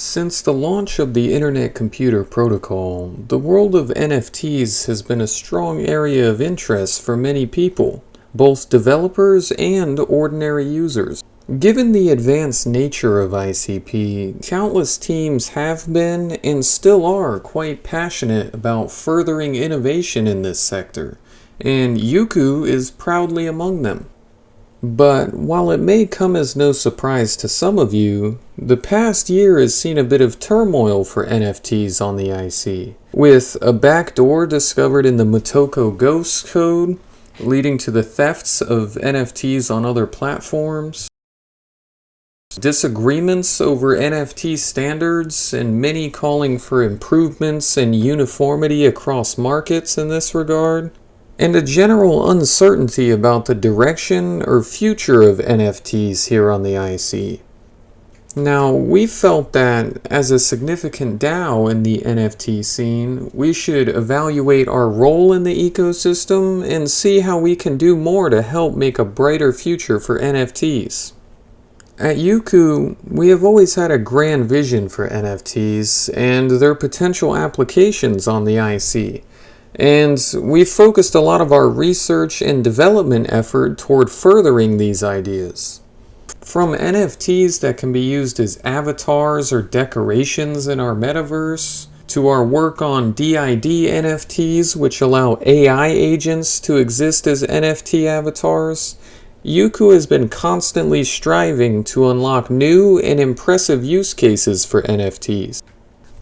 Since the launch of the Internet Computer Protocol, the world of NFTs has been a strong area of interest for many people, both developers and ordinary users. Given the advanced nature of ICP, countless teams have been and still are quite passionate about furthering innovation in this sector, and Yuku is proudly among them. But while it may come as no surprise to some of you, the past year has seen a bit of turmoil for NFTs on the IC, with a backdoor discovered in the Motoko Ghost code, leading to the thefts of NFTs on other platforms, disagreements over NFT standards, and many calling for improvements and uniformity across markets in this regard, and a general uncertainty about the direction or future of NFTs here on the IC. Now, we felt that as a significant DAO in the NFT scene, we should evaluate our role in the ecosystem and see how we can do more to help make a brighter future for NFTs. At Yuku, we have always had a grand vision for NFTs and their potential applications on the IC. And we've focused a lot of our research and development effort toward furthering these ideas. From NFTs that can be used as avatars or decorations in our metaverse, to our work on DID NFTs, which allow AI agents to exist as NFT avatars, Yuku has been constantly striving to unlock new and impressive use cases for NFTs.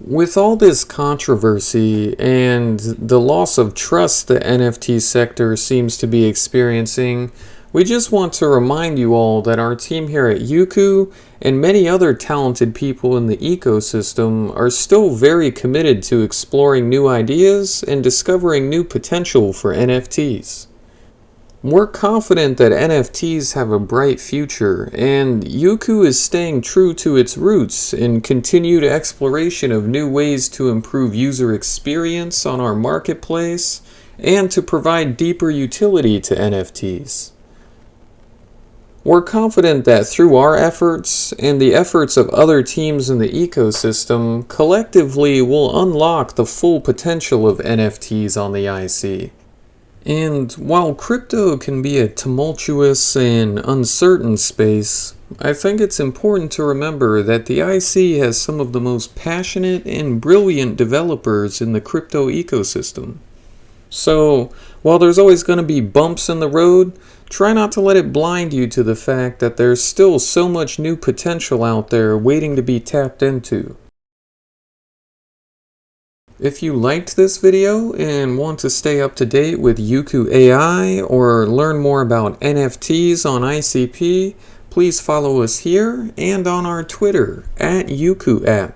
With all this controversy and the loss of trust the NFT sector seems to be experiencing, we just want to remind you all that our team here at Yuku and many other talented people in the ecosystem are still very committed to exploring new ideas and discovering new potential for NFTs. We're confident that NFTs have a bright future, and Yuku is staying true to its roots in continued exploration of new ways to improve user experience on our marketplace and to provide deeper utility to NFTs. We're confident that through our efforts and the efforts of other teams in the ecosystem, collectively we'll unlock the full potential of NFTs on the IC. And while crypto can be a tumultuous and uncertain space, I think it's important to remember that the IC has some of the most passionate and brilliant developers in the crypto ecosystem. So, while there's always going to be bumps in the road, try not to let it blind you to the fact that there's still so much new potential out there waiting to be tapped into. If you liked this video and want to stay up to date with Yuku AI or learn more about NFTs on ICP, please follow us here and on our Twitter @YukuApp.